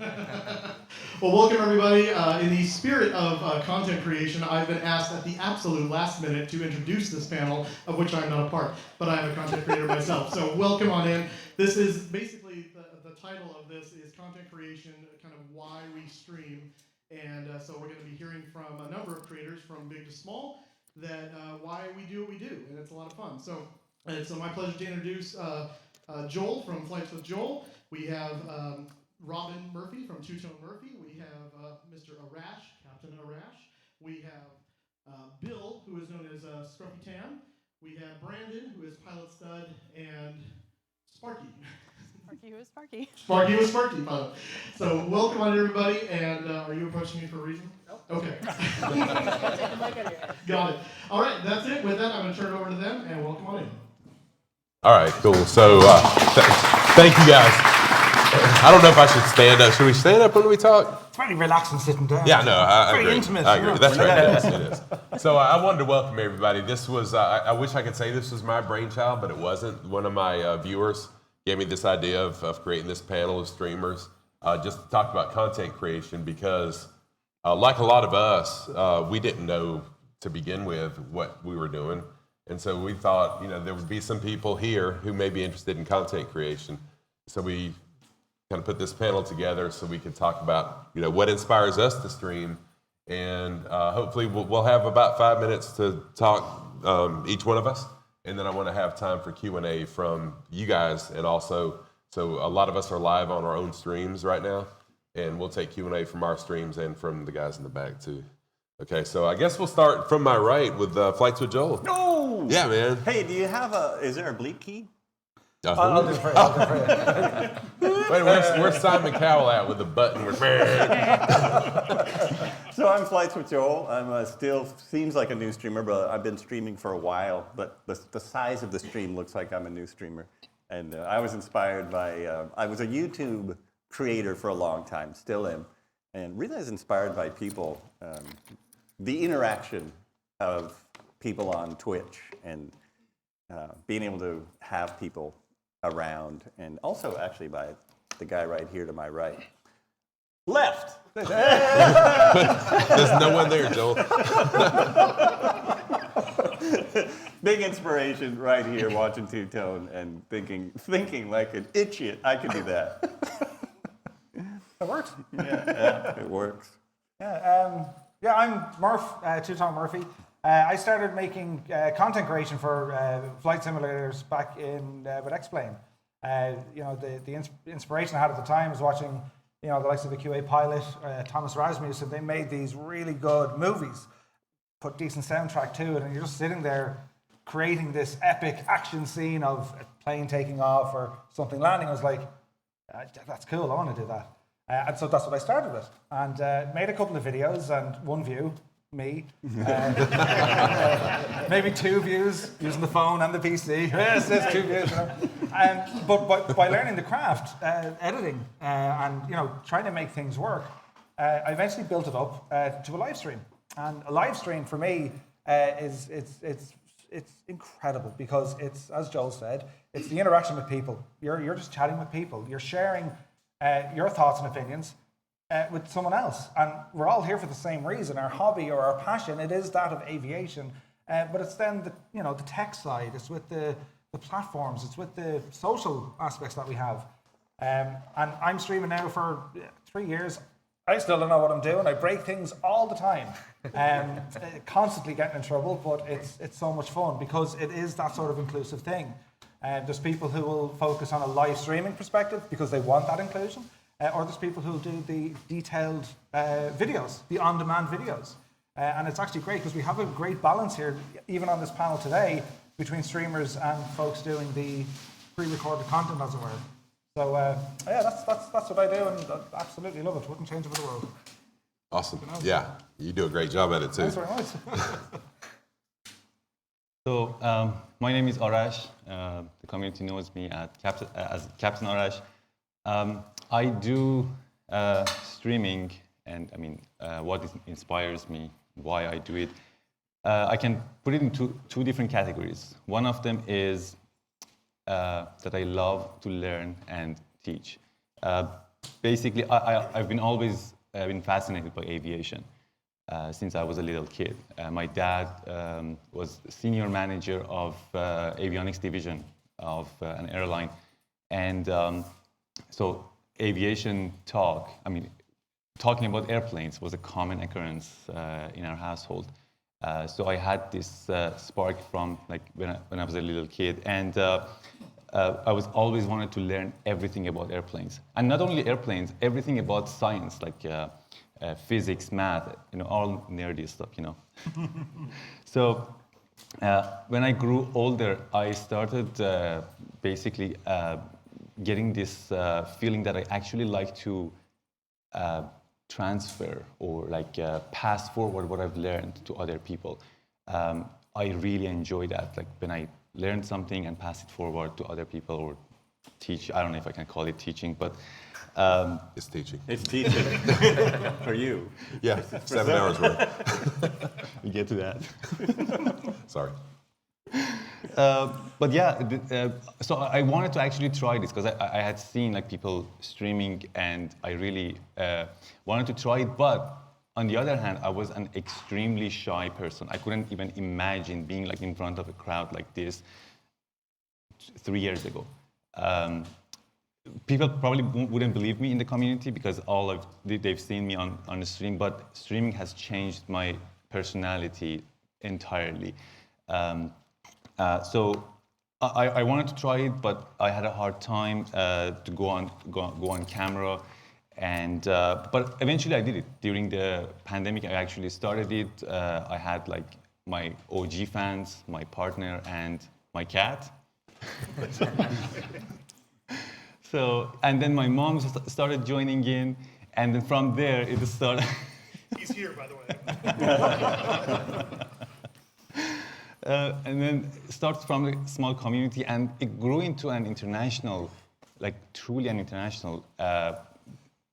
Well, welcome everybody. In the spirit of content creation, I've been asked at the absolute last minute to introduce this panel, of which I'm not a part, but I am a content creator myself. So welcome on in. This is basically, the title of this is content creation, kind of why we stream. And so we're going to be hearing from a number of creators from big to small that why we do what we do, and it's a lot of fun. So it's my pleasure to introduce Joel from Flights with Joel. We have Robin Murphy from Two Tone Murphy. We have Mr. Arash, Captain Arash. We have Bill, who is known as Scruffy Tam. We have Brandon, who is Pilot Stud, and Sparky. Sparky, who is Sparky? Sparky was Sparky, pilot. So welcome on everybody, and are you approaching me for a reason? Nope. Okay. Got it. All right, that's it. With that, I'm going to turn it over to them, and welcome on in. All right, cool. So thank you guys. I don't know if I should stand up. Should we stand up when we talk? It's very relaxing sitting down. Yeah, no, I very agree. intimate. I agree. That's right. Yes, it is. So I wanted to welcome everybody. This was, I wish I could say this was my brainchild, but it wasn't. One of my viewers gave me this idea of creating this panel of streamers just to talk about content creation because like a lot of us, we didn't know to begin with what we were doing. And so we thought, there would be some people here who may be interested in content creation. So we kind of put this panel together so we could talk about, what inspires us to stream. And hopefully we'll have about 5 minutes to talk, each one of us. And then I want to have time for Q&A from you guys. And also, so a lot of us are live on our own streams right now. And we'll take Q&A from our streams and from the guys in the back too. Okay, so I guess we'll start from my right with Flights with Joel. No! Yeah, man. Hey, is there a bleep key? I'll do it for you. Wait, where's Simon Cowell at with the button? So I'm Flights with Joel. I'm still, seems like a new streamer, but I've been streaming for a while. But the size of the stream looks like I'm a new streamer. And I was inspired by, I was a YouTube creator for a long time, still am. And really I was inspired by people, the interaction of people on Twitch and being able to have people around, and also actually by the guy right here to my right. Left! There's no one there, Joel. Big inspiration right here watching Two Tone and thinking like an idiot, I could do that. It works. Yeah, it works. Yeah, I'm Murph, Two Tone Murphy. I started making content creation for flight simulators back in with X-Plane. The inspiration I had at the time was watching, the likes of the QA pilot, Thomas Rasmussen. They made these really good movies, put decent soundtrack to it, and you're just sitting there creating this epic action scene of a plane taking off or something landing. I was like, that's cool, I want to do that. And so that's what I started with, and made a couple of videos and one view. Me. Maybe 2 views using the phone and the PC. Yes, there's 2 views. But by learning the craft, editing, and trying to make things work, I eventually built it up to a live stream. And a live stream for me it's incredible because it's, as Joel said, it's the interaction with people. You're just chatting with people. You're sharing your thoughts and opinions. With someone else, and we're all here for the same reason. Our hobby or our passion, it is that of aviation, but it's then the tech side. It's with the platforms. It's with the social aspects that we have. And I'm streaming now for 3 years. I still don't know what I'm doing. I break things all the time, constantly getting in trouble. But it's so much fun because it is that sort of inclusive thing. There's people who will focus on a live streaming perspective because they want that inclusion. Or there's people who do the detailed videos, the on-demand videos. And it's actually great because we have a great balance here, even on this panel today, between streamers and folks doing the pre-recorded content, as it were. So, that's what I do, and I absolutely love it. Wouldn't change it for the world. Awesome. Yeah, you do a great job at it, too. Thanks very much. So, my name is Arash. The community knows me as Captain Arash. I do streaming, and what inspires me, why I do it. I can put it into 2 different categories. One of them is that I love to learn and teach. basically, I've been always been fascinated by aviation since I was a little kid. My dad was senior manager of avionics division of an airline, and so aviation talk, talking about airplanes was a common occurrence in our household. So I had this spark from like when I was a little kid, and I was always wanted to learn everything about airplanes, and not only airplanes, everything about science, like physics, math, all nerdy stuff, So when I grew older, I started basically getting this feeling that I actually like to transfer or like pass forward what I've learned to other people. I really enjoy that, like when I learn something and pass it forward to other people or teach. I don't know if I can call it teaching, but It's teaching. It's teaching for you. Yeah, 7 hours worth. we get to that. Sorry. But yeah, so I wanted to actually try this because I had seen like people streaming and I really wanted to try it. But on the other hand, I was an extremely shy person. I couldn't even imagine being like in front of a crowd like this 3 years ago. People probably wouldn't believe me in the community because they've seen me on the stream, but streaming has changed my personality entirely. So I wanted to try it, but I had a hard time to go on camera, and but eventually I did it. During the pandemic, I actually started it. I had like my OG fans, my partner, and my cat. So, and then my mom started joining in, and then from there it started. He's here, by the way. And then it starts from a small community, and it grew into an international, like truly an international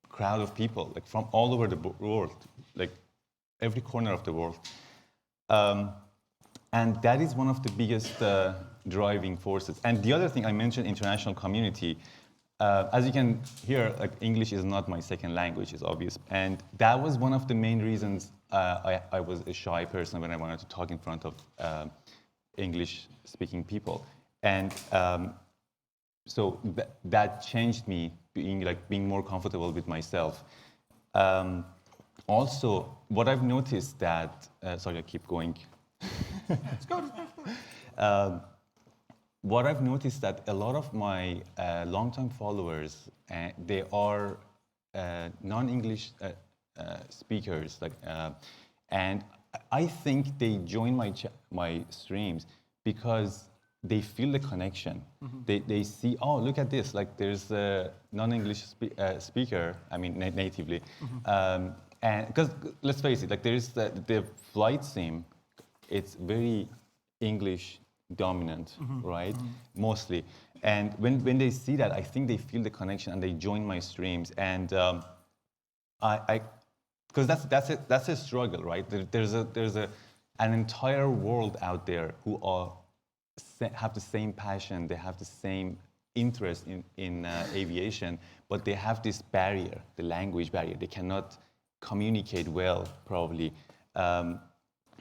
crowd of people, like from all over the world, like every corner of the world. And that is one of the biggest driving forces. And the other thing I mentioned, international community. As you can hear, like English is not my second language, it's obvious. And that was one of the main reasons I was a shy person when I wanted to talk in front of English-speaking people. And so that changed me, being more comfortable with myself. Also, what I've noticed that, sorry, I keep going. Let's go. What I've noticed that a lot of my long-time followers, they are non-English speakers, and I think they join my streams because they feel the connection. Mm-hmm. They see, oh, look at this, like there's a non-English speaker, natively, mm-hmm. And because let's face it, like there's the flight sim, it's very English dominant, mm-hmm. right? Mm-hmm. Mostly. And when they see that, I think they feel the connection and they join my streams. And because that's a struggle, right? There's an entire world out there who have the same passion, they have the same interest in aviation, but they have this barrier, the language barrier. They cannot communicate well, probably.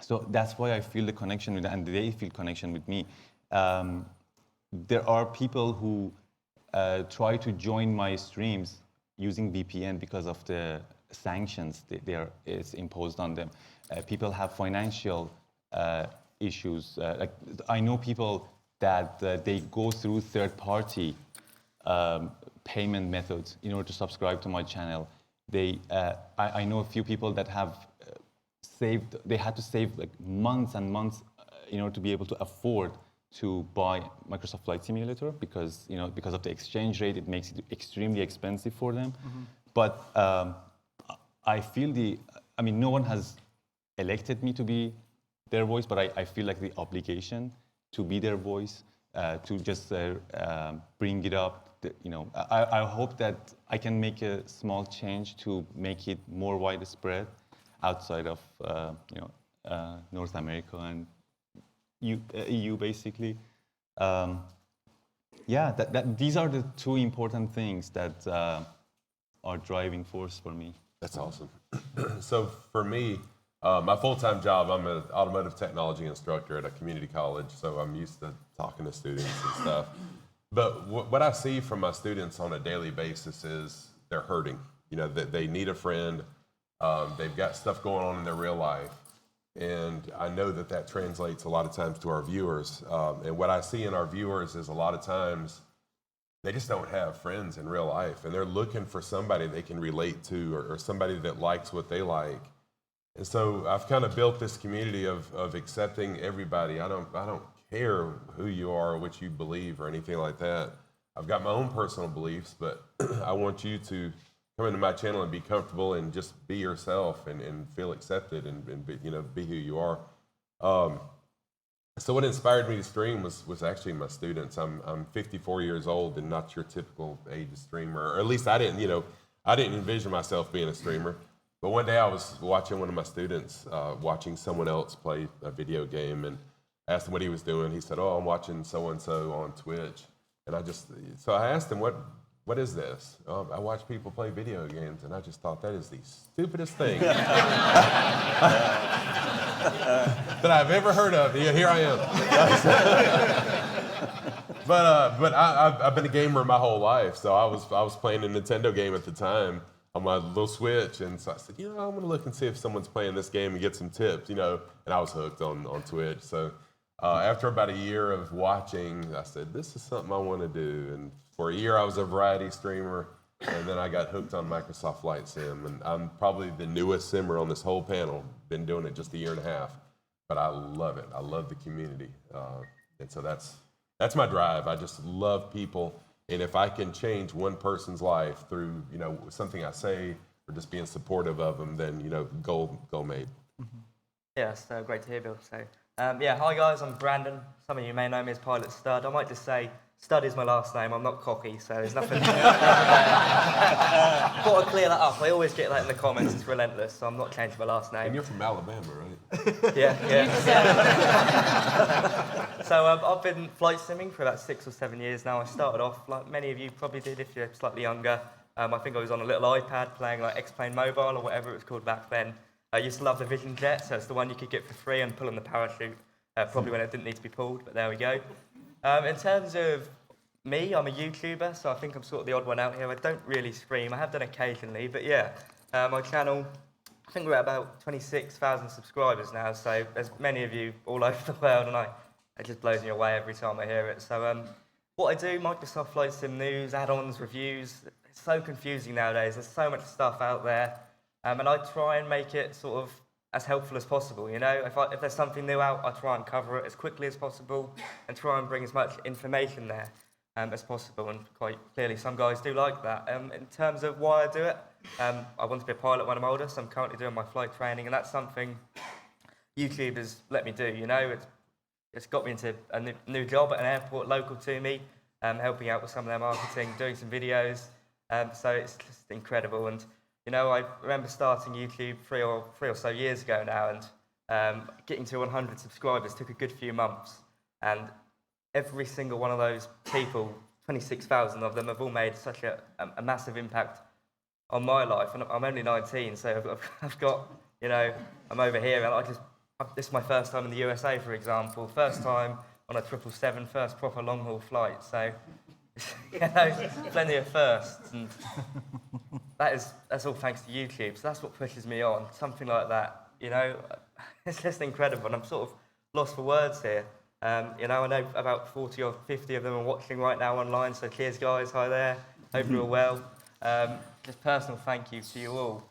So that's why I feel the connection with them, and they feel connection with me. There are people who try to join my streams using VPN because of the sanctions it's imposed on them. People have financial issues. Like I know people that they go through third-party payment methods in order to subscribe to my channel. I know a few people that have they had to save like months and months in order to be able to afford to buy Microsoft Flight Simulator because of the exchange rate, it makes it extremely expensive for them. Mm-hmm. But I feel no one has elected me to be their voice, but I feel like the obligation to be their voice, to just bring it up. I hope that I can make a small change to make it more widespread outside of North America and EU, basically. These are the two important things that are driving force for me. That's awesome. So for me, my full-time job, I'm an automotive technology instructor at a community college, so I'm used to talking to students and stuff. But what I see from my students on a daily basis is they're hurting. You know, they need a friend. They've got stuff going on in their real life. And I know that translates a lot of times to our viewers. And what I see in our viewers is a lot of times they just don't have friends in real life, and they're looking for somebody they can relate to, or somebody that likes what they like. And so I've kind of built this community of accepting everybody. I don't care who you are or what you believe or anything like that. I've got my own personal beliefs, but I want you to come into my channel and be comfortable and just be yourself and feel accepted and be, be who you are. So what inspired me to stream was actually my students. I'm 54 years old and not your typical age streamer, or at least I didn't envision myself being a streamer. But one day I was watching one of my students watching someone else play a video game, and asked him what he was doing. He said, "Oh, I'm watching so and so on Twitch." And so I asked him, "What is this?" "I watch people play video games," and I just thought that is the stupidest thing that I've ever heard of. Yeah, here I am. But I've been a gamer my whole life, so I was playing a Nintendo game at the time on my little Switch, and so I said, I'm gonna look and see if someone's playing this game and get some tips, and I was hooked on Twitch. So after about a year of watching, I said, this is something I want to do. And for a year, I was a variety streamer, and then I got hooked on Microsoft Flight Sim, and I'm probably the newest simmer on this whole panel. Been doing it just a year and a half, but I love it. I love the community, and so that's my drive. I just love people, and if I can change one person's life through something I say or just being supportive of them, then goal made. Yeah, it's great to hear, Bill. So, hi guys, I'm Brandon. Some of you may know me as Pilot Stud. I might just say Stud is my last name. I'm not cocky, so there's nothing. Thought I'd clear that up. I always get that in the comments. It's relentless, so I'm not changing my last name. And you're from Alabama, right? Yeah. So I've been flight simming for about 6 or 7 years now. I started off, like many of you probably did if you're slightly younger. I think I was on a little iPad playing like X-Plane Mobile or whatever it was called back then. I used to love the Vision Jet, so it's the one you could get for free and pull on the parachute, probably when it didn't need to be pulled, but there we go. In terms of me, I'm a YouTuber, so I think I'm sort of the odd one out here. I don't really stream. I have done occasionally, but yeah, my channel, I think we're at about 26,000 subscribers now, so there's many of you all over the world, and it just blows me away every time I hear it. So what I do, Microsoft Flight Sim news, add-ons, reviews, it's so confusing nowadays. There's so much stuff out there, and I try and make it sort of as helpful as possible. If there's something new out, I try and cover it as quickly as possible and try and bring as much information there as possible, and quite clearly some guys do like that. In terms of why I do it, I want to be a pilot when I'm older, so I'm currently doing my flight training, and that's something YouTube has let me do. It's got me into a new job at an airport local to me, helping out with some of their marketing, doing some videos, so it's just incredible. And I remember starting YouTube three or so years ago now, and getting to 100 subscribers took a good few months, and every single one of those people, 26,000 of them, have all made such a massive impact on my life. And I'm only 19, so I've got, I'm over here, and this is my first time in the USA, for example. First time on a 777, first proper long-haul flight. So, plenty of firsts. And that's all thanks to YouTube. So that's what pushes me on. Something like that, it's just incredible. And I'm sort of lost for words here. I know about 40 or 50 of them are watching right now online. So cheers, guys. Hi there. Hope you're all well. Just personal thank you to you all.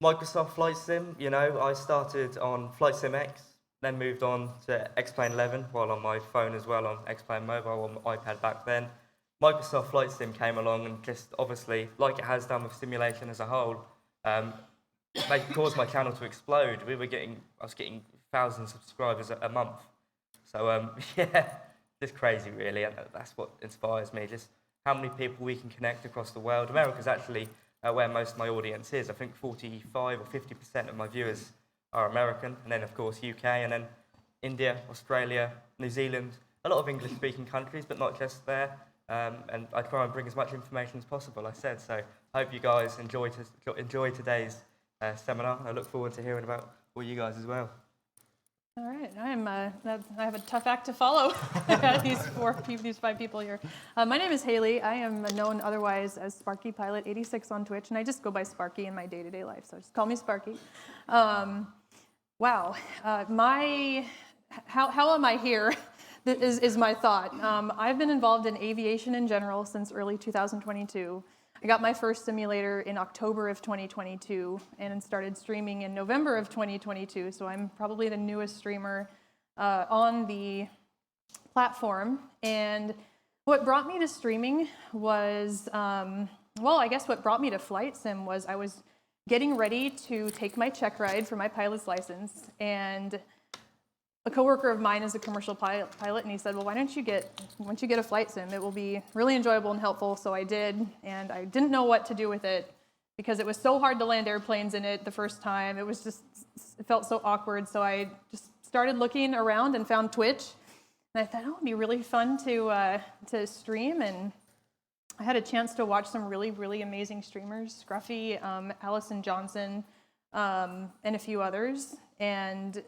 Microsoft Flight Sim, I started on Flight Sim X, then moved on to X-Plane 11 while on my phone as well, on X-Plane Mobile, on my iPad back then. Microsoft Flight Sim came along and just obviously, like it has done with simulation as a whole, caused my channel to explode. I was getting 1,000 subscribers a month. So just crazy really, and that's what inspires me, just how many people we can connect across the world. America's actually where most of my audience is. I think 45 or 50% of my viewers are American, and then of course UK, and then India, Australia, New Zealand, a lot of English-speaking countries, but not just there. and I try and bring as much information as possible, I said. So I hope you guys enjoy today's seminar. I look forward to hearing about all you guys as well. All right, I have a tough act to follow. These five people here. My name is Haley. I am known otherwise as Sparky Pilot 86 on Twitch, and I just go by Sparky in my day-to-day life, so just call me Sparky. Wow, how am I here? Is my thought. I've been involved in aviation in general since early 2022. I got my first simulator in October of 2022 and started streaming in November of 2022. So I'm probably the newest streamer on the platform. And what brought me to streaming was, I guess what brought me to Flight Sim was I was getting ready to take my check ride for my pilot's license. And a coworker of mine is a commercial pilot, and he said, well, why don't you get a flight sim? It will be really enjoyable and helpful. So I did, and I didn't know what to do with it because it was so hard to land airplanes in it the first time. It felt so awkward. So I just started looking around and found Twitch, and I thought, oh, it'd be really fun to stream. And I had a chance to watch some really, really amazing streamers, Scruffy, Allison Johnson, and a few others. And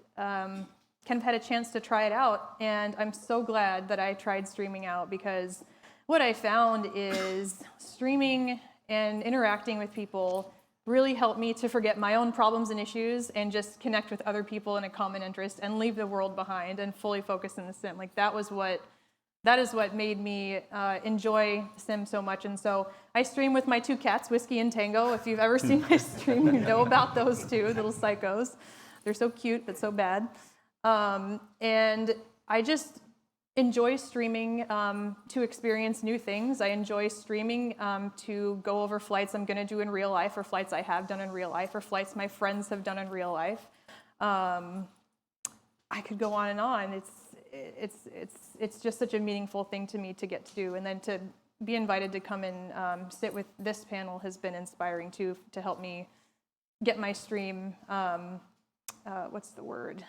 kind of had a chance to try it out, and I'm so glad that I tried streaming out because what I found is streaming and interacting with people really helped me to forget my own problems and issues and just connect with other people in a common interest and leave the world behind and fully focus in the sim. Like that is what made me enjoy Sim so much. And so I stream with my two cats, Whiskey and Tango. If you've ever seen my stream, you know about those two little psychos. They're so cute but so bad. And I just enjoy streaming to experience new things. I enjoy streaming to go over flights I'm going to do in real life, or flights I have done in real life, or flights my friends have done in real life. I could go on and on. It's just such a meaningful thing to me to get to do, and then to be invited to come and sit with this panel has been inspiring too, to help me get my stream. What's the word?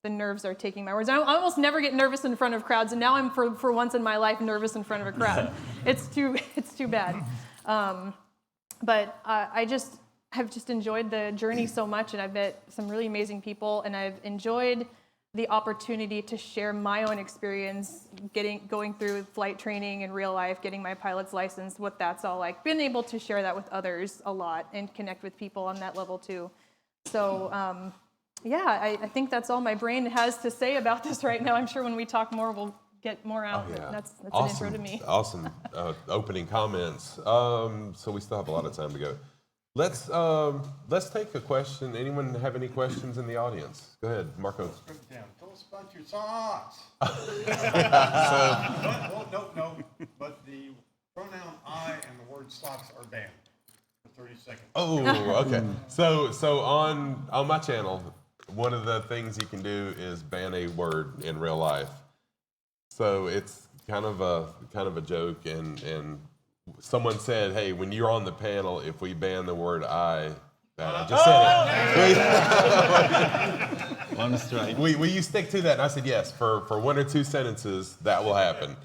The nerves are taking my words. I almost never get nervous in front of crowds, and now I'm for once in my life nervous in front of a crowd. It's too bad. But I have just enjoyed the journey so much, and I've met some really amazing people, and I've enjoyed the opportunity to share my own experience going through flight training in real life, getting my pilot's license, what that's all like. Been able to share that with others a lot and connect with people on that level too. So I think that's all my brain has to say about this right now. I'm sure when we talk more, we'll get more out. But that's awesome. An intro to me. Awesome opening comments. So we still have a lot of time to go. Let's take a question. Anyone have any questions in the audience? Go ahead, Marco. Tell us about your socks. No. But the pronoun I and the word socks are banned for 30 seconds. Oh, okay. So on my channel, one of the things you can do is ban a word in real life. So it's kind of a joke, and someone said, hey, when you're on the panel, if we ban the word I just said it. One strike. Will you stick to that? And I said, yes, for one or two sentences, that will happen.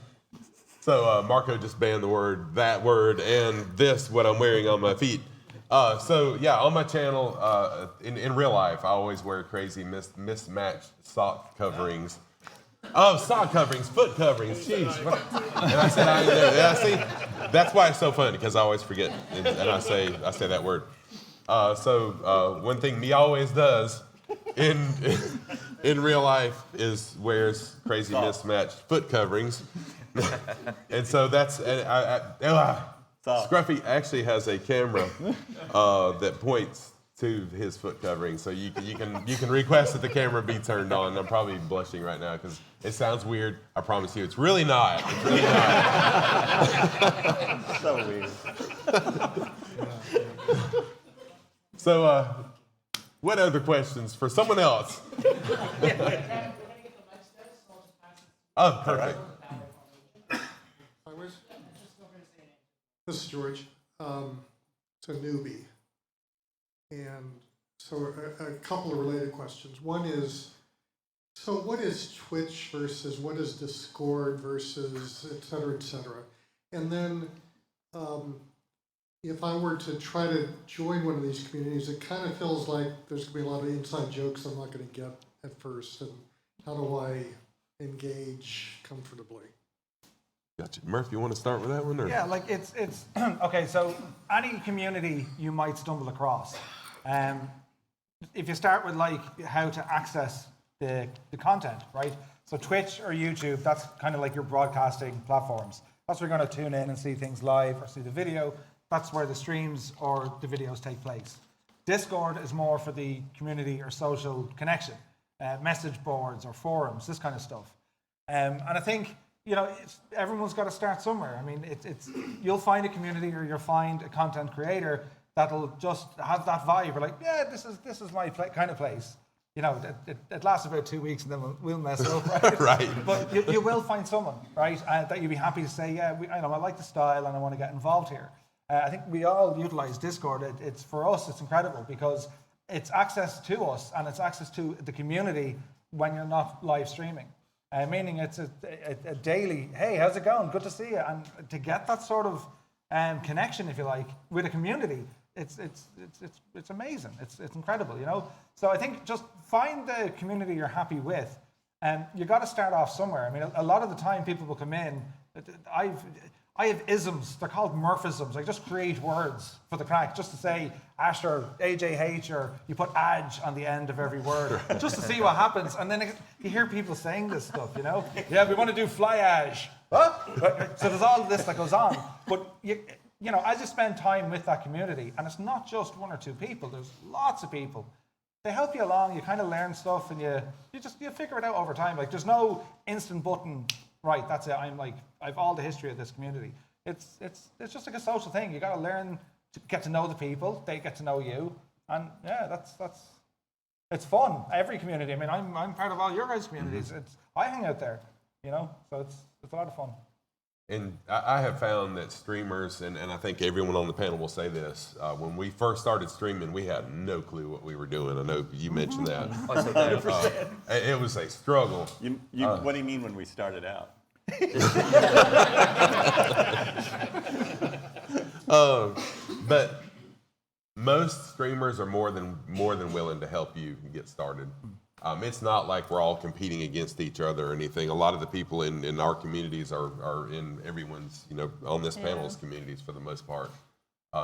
So Marco just banned that word, and what I'm wearing on my feet. On my channel, in real life, I always wear crazy mismatched sock coverings. Oh, sock coverings, foot coverings, jeez. And I said, see, that's why it's so funny, because I always forget, and I say that word. One thing me always does in real life is wears crazy mismatched foot coverings. And so Scruffy actually has a camera that points to his foot covering, so you can request that the camera be turned on. I'm probably blushing right now because it sounds weird. I promise you, it's really not. It's really not. So weird. So, what other questions for someone else? Oh, perfect. This is George. It's a newbie. And so a couple of related questions. One is, So what is Twitch versus what is Discord versus et cetera, et cetera? And then if I were to try to join one of these communities, it kind of feels like there's going to be a lot of inside jokes I'm not going to get at first. And how do I engage comfortably? Gotcha. Murph, you want to start with that one? Or? Yeah, like it's okay. So any community you might stumble across, if you start with like how to access the content, right? So Twitch or YouTube, that's kind of like your broadcasting platforms. That's where you're going to tune in and see things live or see the video. That's where the streams or the videos take place. Discord is more for the community or social connection, message boards or forums, this kind of stuff. And I think, you know, everyone's got to start somewhere. I mean, you'll find a community or you'll find a content creator that'll just have that vibe. We're like, yeah, this is my kind of place. You know, it lasts about 2 weeks and then we'll mess it up, right? Right. But you will find someone, right, that you'll be happy to say, yeah, I like the style and I want to get involved here. I think we all utilize Discord. It's for us, it's incredible because it's access to us and it's access to the community when you're not live streaming. Meaning it's a daily, hey, how's it going? Good to see you. And to get that sort of connection, if you like, with a community, it's amazing. It's incredible, you know. So I think just find the community you're happy with, and you got to start off somewhere. I mean, a lot of the time people will come in. I have isms. They're called Murphisms. I just create words for the crack, just to say Ash or AJH, or you put Aj on the end of every word, just to see what happens. And then you hear people saying this stuff, you know. Yeah, we want to do fly Ash. What? So there's all this that goes on. But you know, as you spend time with that community, and it's not just one or two people. There's lots of people. They help you along. You kind of learn stuff, and you figure it out over time. Like there's no instant button. Right, that's it. I've all the history of this community. It's just like a social thing. You got to learn to get to know the people. They get to know you, and yeah, that's it's fun. Every community. I mean, I'm part of all your guys' communities. I hang out there, you know. So it's a lot of fun. And I have found that streamers, and I think everyone on the panel will say this, when we first started streaming, we had no clue what we were doing. I know you mentioned that. It was a struggle. What do you mean when we started out? But most streamers are more than willing to help you get started. It's not like we're all competing against each other or anything. A lot of the people in our communities are in everyone's, you know, on this panel's communities for the most part.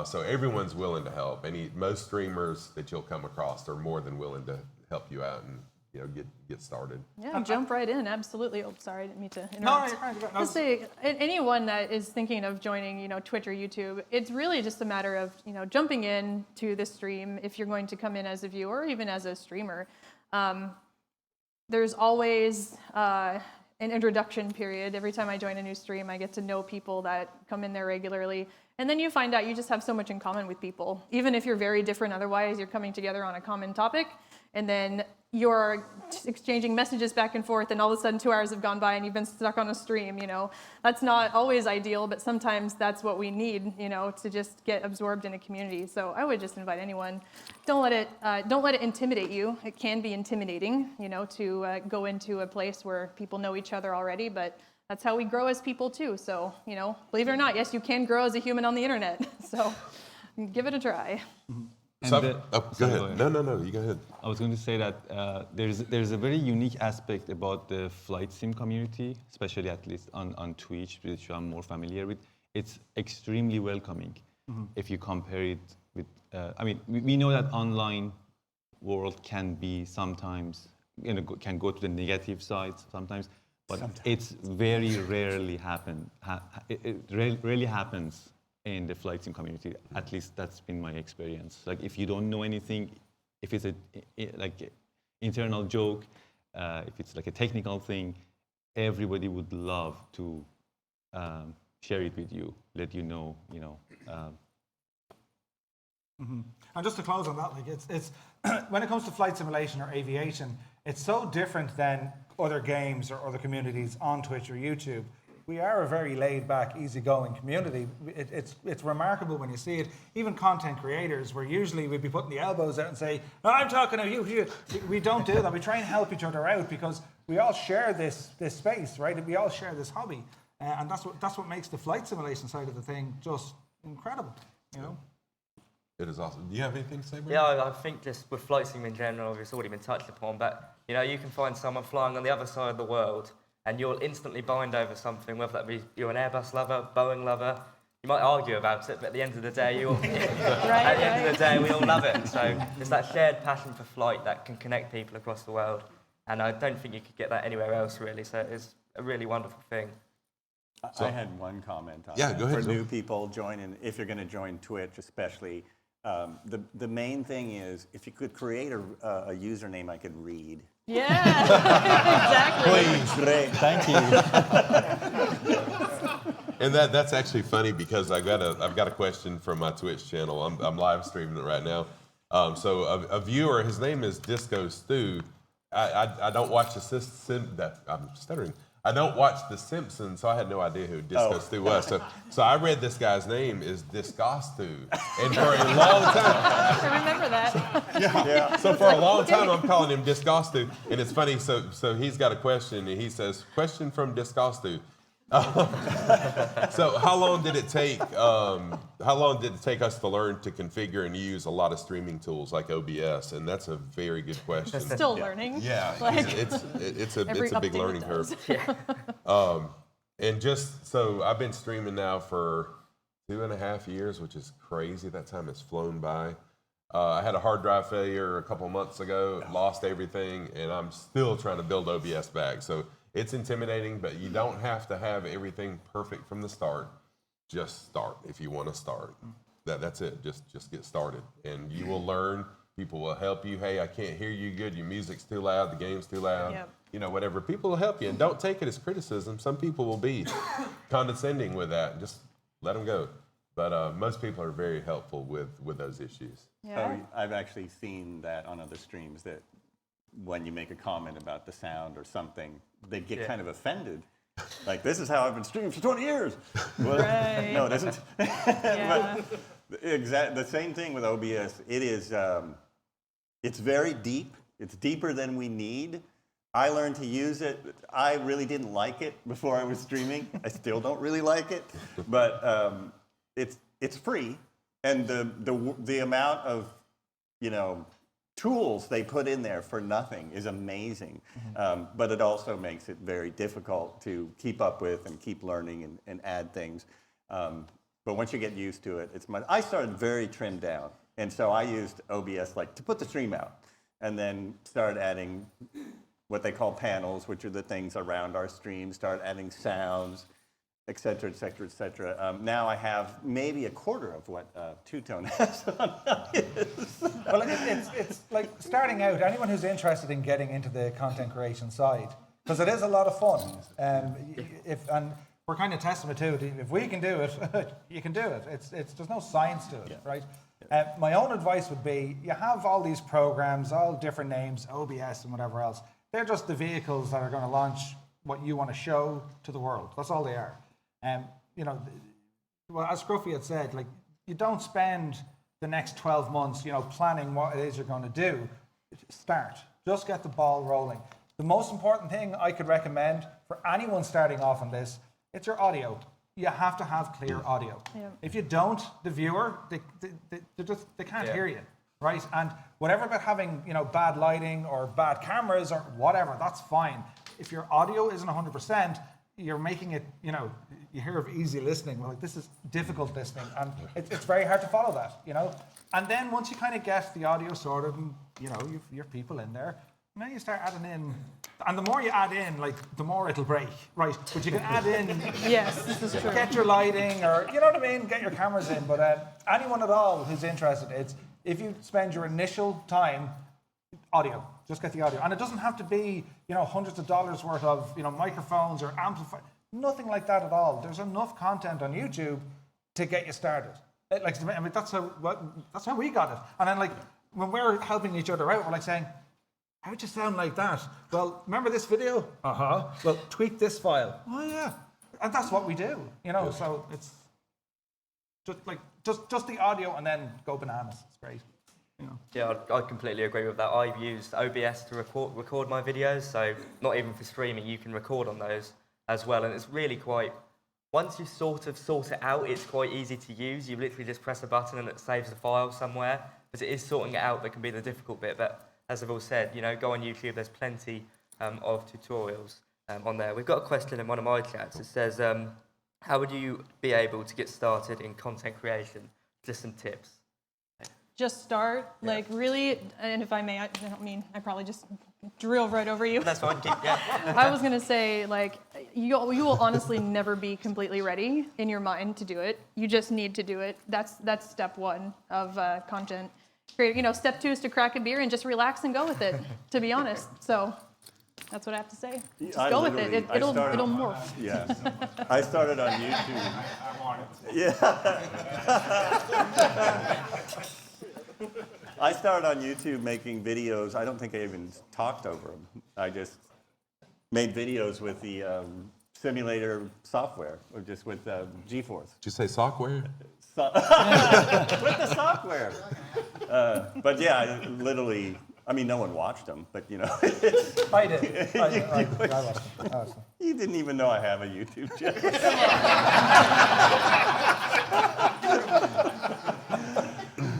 So everyone's willing to help. Most streamers that you'll come across are more than willing to help you out and, you know, get started. Yeah, jump right in. Absolutely. Oh, sorry, I didn't mean to interrupt. No. Just say anyone that is thinking of joining, you know, Twitch or YouTube, it's really just a matter of, you know, jumping in to the stream if you're going to come in as a viewer or even as a streamer. There's always an introduction period. Every time I join a new stream, I get to know people that come in there regularly. And then you find out you just have so much in common with people. Even if you're very different otherwise, you're coming together on a common topic. And then you're exchanging messages back and forth, and all of a sudden 2 hours have gone by and you've been stuck on a stream, you know. That's not always ideal, but sometimes that's what we need, you know, to just get absorbed in a community. So I would just invite anyone. Don't let it intimidate you. It can be intimidating, you know, to go into a place where people know each other already, but that's how we grow as people too. So, you know, believe it or not, yes, you can grow as a human on the internet. So give it a try. Go ahead. No, you go ahead. I was going to say that there's a very unique aspect about the flight sim community, especially at least on Twitch, which I'm more familiar with. It's extremely welcoming. If you compare it with, I mean, we know that online world can be sometimes, you know, can go to the negative side sometimes, but it's very rarely rarely happens in the flight sim community. At least that's been my experience. Like if you don't know anything, if it's like internal joke, if it's like a technical thing, everybody would love to share it with you, let you know, you know. And just to close on that, like it's when it comes to flight simulation or aviation, it's so different than other games or other communities on Twitch or YouTube. we are a very laid-back, easygoing community. It's remarkable when you see it. Even content creators, where usually we'd be putting the elbows out and say, "Oh, I'm talking to you." We don't do that. We try and help each other out because we all share this space, right? We all share this hobby, and that's what makes the flight simulation side of the thing just incredible, you know. It is awesome. Do you have anything to say, Brandon? Yeah, I think just with flight sim in general, it's already been touched upon, but you know, you can find someone flying on the other side of the world and you'll instantly bind over something, whether that be you're an Airbus lover, Boeing lover. You might argue about it, but at the end of the day, at the end of the day, we all love it. So it's that shared passion for flight that can connect people across the world, and I don't think you could get that anywhere else, really. So it's a really wonderful thing. I had one comment on Yeah, that. go ahead, For Joe. new people joining, if you're going to join Twitch especially, the main thing is if you could create a username I could read. Yeah, exactly. Great. Thank you. And that's actually funny because I've got a question from my Twitch channel. I'm live streaming it right now. So a viewer, his name is Disco Stew. I don't watch I'm stuttering. I don't watch The Simpsons, so I had no idea who Disco Stew was. So I read this guy's name is Discostu, and for a long time. I remember that. Yeah. So for a long time, I'm calling him Discostu, and it's funny. So he's got a question, and he says, "Question from Discostu." So how long did it take? How long did it take us to learn to configure and use a lot of streaming tools like OBS? And that's a very good question. Still learning. Yeah, Like, it's a every big update learning it curve. does. And just so I've been streaming now for 2.5 years, which is crazy. That time has flown by. I had a hard drive failure a couple months ago, lost everything, and I'm still trying to build OBS back. So it's intimidating, but you don't have to have everything perfect from the start. Just start if you want to start. That's it. Just get started, and you will learn. People will help you. Hey, I can't hear you good. Your music's too loud. The game's too loud. Yep. You know, whatever. People will help you, and don't take it as criticism. Some people will be condescending with that. Just let them go. But most people are very helpful with those issues. Yeah. I've actually seen that on other streams that when you make a comment about the sound or something, they get kind of offended. Like, this is how I've been streaming for 20 years. Well, Right. no, it isn't. Yeah. But the same thing with OBS. It is, it's very deep. It's deeper than we need. I learned to use it. I really didn't like it before I was streaming. I still don't really like it, but it's free, and the amount of tools they put in there for nothing is amazing. But it also makes it very difficult to keep up with and keep learning and add things. But once you get used to it, it's much. I started very trimmed down, and so I used OBS to put the stream out, and then started adding what they call panels, which are the things around our stream. Start adding sounds, et cetera, et cetera, et cetera. Now I have maybe a quarter of what Two-Tone has on his. Well, it's like starting out, anyone who's interested in getting into the content creation side, because it is a lot of fun. And we're kind of testament to it. If we can do it, you can do it. There's no science to it, right? My own advice would be, you have all these programs, all different names, OBS and whatever else. They're just the vehicles that are going to launch what you want to show to the world. That's all they are. Well, as Scruffy had said, like, you don't spend the next 12 months, planning what it is you're going to do. Start. Just get the ball rolling. The most important thing I could recommend for anyone starting off on this, it's your audio. You have to have clear audio. Yeah. If you don't, the viewer, they can't hear you, right? And whatever about having, bad lighting or bad cameras or whatever, that's fine. If your audio isn't 100%, you're making it, you hear of easy listening. Well, like, this is difficult listening, and it's very hard to follow that, And then once you kind of get the audio sorted, and you've your people in there, now you start adding in, and the more you add in, like, the more it'll break, right? But you can add in, Yes, this is true. get your lighting, or you know what I mean, get your cameras in. But anyone at all who's interested, it's if you spend your initial time, audio. Just get the audio, and it doesn't have to be, hundreds of dollars worth of, microphones or amplifiers. Nothing like that at all. There's enough content on YouTube to get you started. That's how we got it. And then, like, when we're helping each other out, we're like saying, "How'd you sound like that?" Well, remember this video? Well, tweak this file. Oh yeah. And that's what we do, you know. So it's just the audio and then go bananas. It's great. You know. Yeah, I completely agree with that. I've used OBS to record my videos, so not even for streaming, you can record on those as well. And it's really quite, once you sort it out, it's quite easy to use. You literally just press a button and it saves the file somewhere. But it is sorting it out that can be the difficult bit. But as I've all said, you know, go on YouTube, there's plenty of tutorials on there. We've got a question in one of my chats. It says, how would you be able to get started in content creation? Just some tips. Just start, like really, and if I may, I don't mean, I probably just drilled right over you. That's fine, yeah. I was gonna say, like, you will honestly never be completely ready in your mind to do it. You just need to do it. That's step one of content. You know, step two is to crack a beer and just relax and go with it, to be honest. So that's what I have to say. Just go with it. It'll morph. Yeah. I started on YouTube. I want it. Yeah. I started on YouTube making videos. I don't think I even talked over them. I just made videos with the simulator software, or just with GeForce. Did you say software? With the software. But yeah, I literally, I mean, no one watched them, but you know. I did. I watched them. You didn't even know I have a YouTube channel.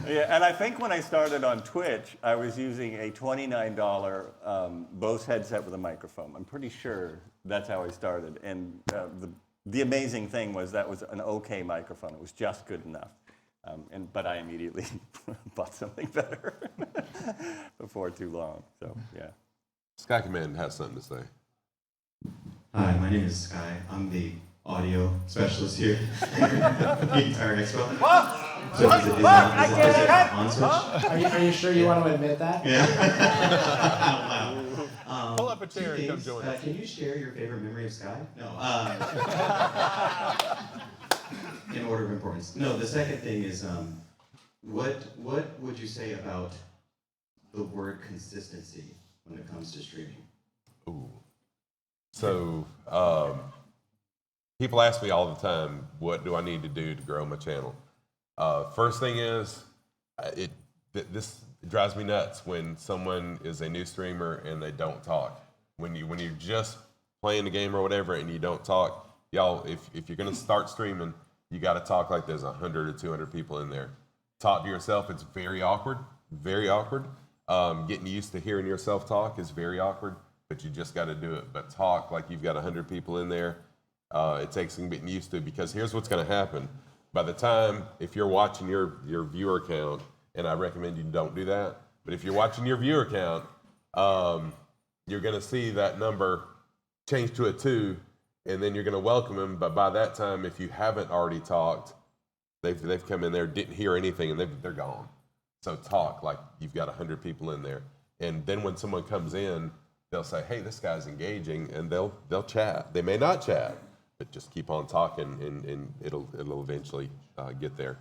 Yeah, and I think when I started on Twitch, I was using a $29 Bose headset with a microphone. I'm pretty sure that's how I started. And the amazing thing was that was an okay microphone. It was just good enough. But I immediately bought something better before too long. So, yeah. Sky Command has something to say. Hi, my name is Sky. I'm the audio specialist here the entire expo. What? So is it on Switch? Are you sure you want to admit that? Yeah. Pull up a chair and come join us. Can you share your favorite memory of Sky? No. In order of importance. No, the second thing is, what would you say about the word consistency when it comes to streaming? Ooh. So, people ask me all the time, what do I need to do to grow my channel? First thing is, this drives me nuts when someone is a new streamer and they don't talk. When you're just playing the game or whatever and you don't talk, y'all, if you're gonna start streaming, you gotta talk like there's 100 or 200 people in there. Talk to yourself, it's very awkward, very awkward. Getting used to hearing yourself talk is very awkward, but you just gotta do it. But talk like you've got 100 people in there. It takes some getting used to, because here's what's gonna happen. By the time, if you're watching your viewer count, and I recommend you don't do that, but if you're watching your viewer count, you're gonna see that number change to a 2, and then you're gonna welcome them, but by that time, if you haven't already talked, they've come in there, didn't hear anything, and they're gone. So talk like you've got 100 people in there. And then when someone comes in, they'll say, hey, this guy's engaging, and they'll chat. They may not chat, but just keep on talking, and it'll eventually get there.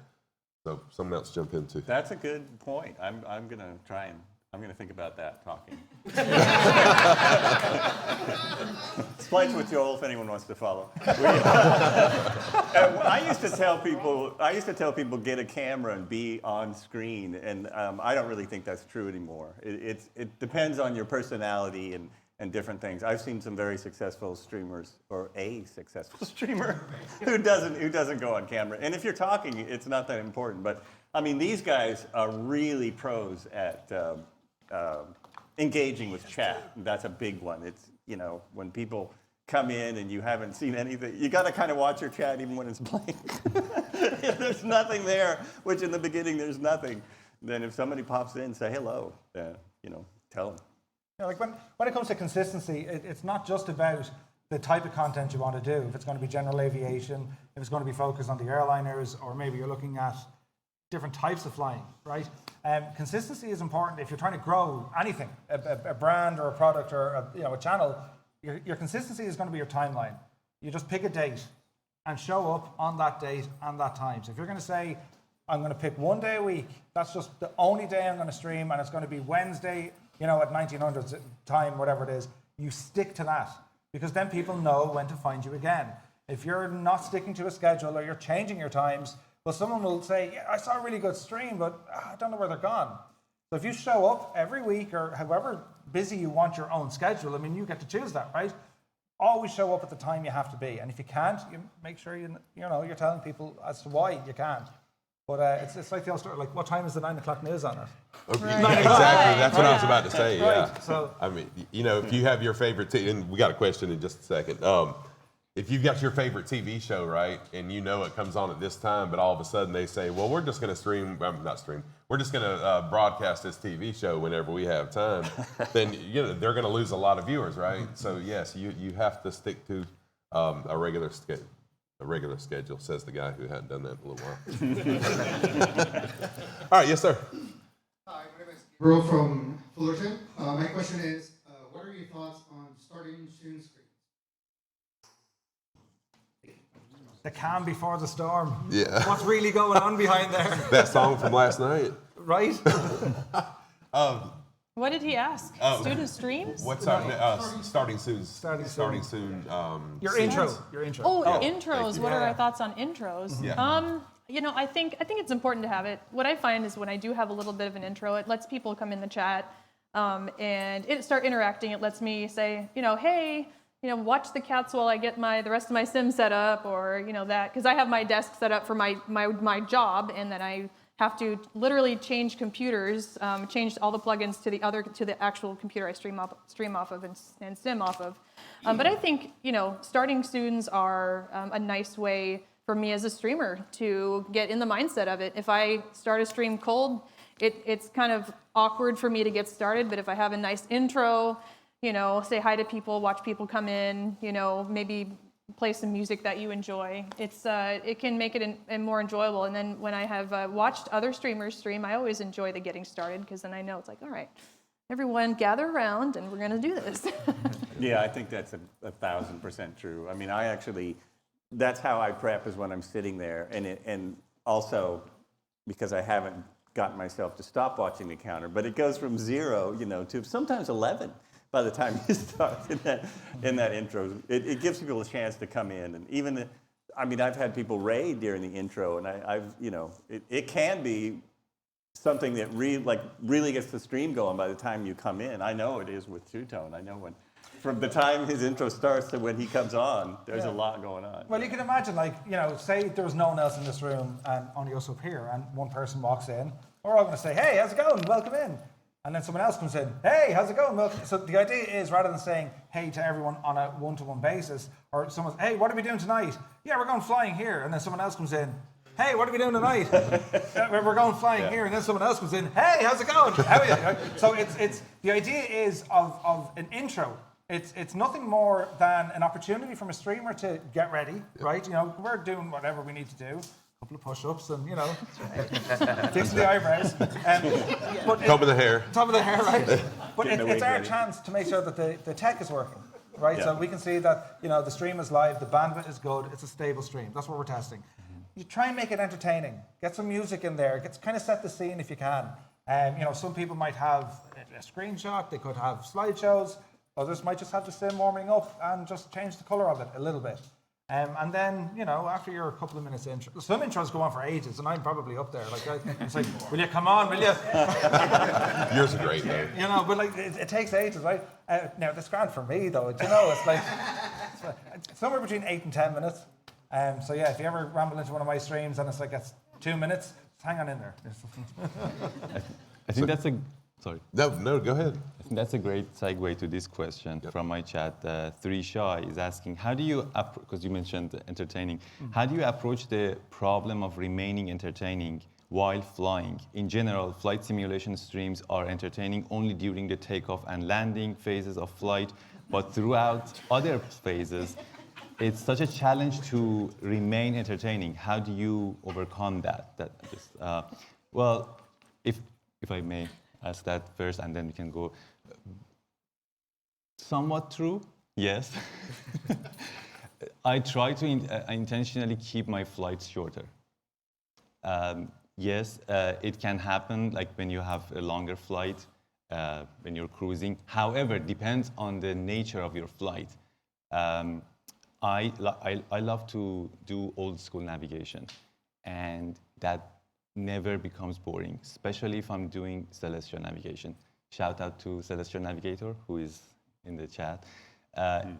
So someone else jump into. That's a good point. I'm gonna think about that talking. Splice with Joel if anyone wants to follow. I used to tell people get a camera and be on screen, and I don't really think that's true anymore. It depends on your personality and different things. I've seen some very successful streamers, or a successful streamer who doesn't go on camera. And if you're talking, it's not that important. But I mean, these guys are really pros at engaging with chat. That's a big one. It's, you know, when people come in and you haven't seen anything, you got to kind of watch your chat even when it's blank. If there's nothing there, which in the beginning there's nothing, then if somebody pops in, say hello. You know, tell them. You know, like when it comes to consistency, it's not just about the type of content you want to do. If it's going to be general aviation, if it's going to be focused on the airliners, or maybe you're looking at different types of flying, right? Consistency is important if you're trying to grow anything, a brand or a product or a channel. Your consistency is going to be your timeline. You just pick a date and show up on that date and that time. So if you're going to say, I'm going to pick one day a week, that's just the only day I'm going to stream, and it's going to be Wednesday, at 1900 time, whatever it is, you stick to that, because then people know when to find you again. If you're not sticking to a schedule or you're changing your times, well, someone will say, yeah, I saw a really good stream, but I don't know where they're gone. So if you show up every week or however busy you want your own schedule, I mean, you get to choose that, right? Always show up at the time you have to be. And if you can't, you make sure you're telling people as to why you can't. But it's like the old story, like, what time is the 9 o'clock news on it? Okay, exactly. That's what I was about to say. Yeah. Right, so- I mean, if you have your favorite, and we got a question in just a second. If you've got your favorite TV show, right, and you know it comes on at this time, but all of a sudden they say, well, we're just going to we're just going to broadcast this TV show whenever we have time, then they're going to lose a lot of viewers, right? So yes, you have to stick to a regular schedule. A regular schedule, says the guy who hadn't done that in a little while. All right, yes, sir. Hi, my name is Gabriel from Fullerton. My question is, what are your thoughts on starting soon screens? The calm before the storm. Yeah. What's really going on behind there? That song from last night. Right? What did he ask? Student streams? What's our starting soon? Starting soon. Your soon. intro. Your intro. Oh, thank intros. you. What are Yeah. our thoughts on intros? Yeah. I think it's important to have it. What I find is when I do have a little bit of an intro, it lets people come in the chat and start interacting. It lets me say, hey, watch the cats while I get the rest of my sim set up, or that, because I have my desk set up for my job, and then I have to literally change computers, change all the plugins to the actual computer I stream off of and sim off of. But I think starting soons are a nice way for me as a streamer to get in the mindset of it. If I start a stream cold, it's kind of awkward for me to get started. But if I have a nice intro, say hi to people, watch people come in, maybe play some music that you enjoy. It can make it more enjoyable. And then when I have watched other streamers stream, I always enjoy the getting started, because then I know it's like, all right, everyone gather around and we're going to do this. Yeah, I think that's 1,000% true. I mean, that's how I prep, is when I'm sitting there, and also because I haven't gotten myself to stop watching the counter, but it goes from 0, to sometimes 11 by the time you start in that intro. It gives people a chance to come in, and even, I've had people raid during the intro, and it can be something that really gets the stream going by the time you come in. I know it is with Two Tone. I know from the time his intro starts to when he comes on, there's a lot going on. Well, you can imagine, say there was no one else in this room and only us up here, and one person walks in, we're all going to say, hey, how's it going? Welcome in. And then someone else comes in, hey, how's it going? Welcome. So the idea is, rather than saying hey to everyone on a one-to-one basis, or someone, hey, what are we doing tonight? Yeah, we're going flying here. And then someone else comes in, hey, what are we doing tonight? We're going flying here. And then someone else comes in, hey, how's it going? How are you? So it's the idea is of an intro. It's nothing more than an opportunity from a streamer to get ready, right? We're doing whatever we need to do. A couple of push-ups and, fix the eyebrows. Top of the hair. Top of the hair, right? But it's our ready. chance to make sure that the tech is working, right? Yeah. So we can see that, the stream is live, the bandwidth is good, it's a stable stream. That's what we're testing. You try and make it entertaining. Get some music in there. Kind of set the scene if you can. Some people might have a screenshot. They could have slideshows. Others might just have the sim warming up and just change the color of it a little bit. And then, after you're a couple of minutes in, some intros go on for ages, and I'm probably up there. It's like, will you come on, will you? Yours are great, though. But it takes ages, right? Now, that's grand for me, though. It's like somewhere between 8 and 10 minutes. So yeah, if you ever ramble into one of my streams and it's 2 minutes, just hang on in there. I think that's sorry. No, go ahead. I think that's a great segue to this question from my chat. Three Shy is asking, how do you, because you mentioned entertaining, how do you approach the problem of remaining entertaining while flying? In general, flight simulation streams are entertaining only during the takeoff and landing phases of flight, but throughout other phases, it's such a challenge to remain entertaining. How do you overcome that? Well, if I may ask that first, and then we can go. Somewhat true, yes. I try to intentionally keep my flights shorter. Yes, it can happen, like when you have a longer flight, when you're cruising. However, it depends on the nature of your flight. I love to do old school navigation, and that never becomes boring, especially if I'm doing celestial navigation. Shout out to Celestial Navigator, who is in the chat.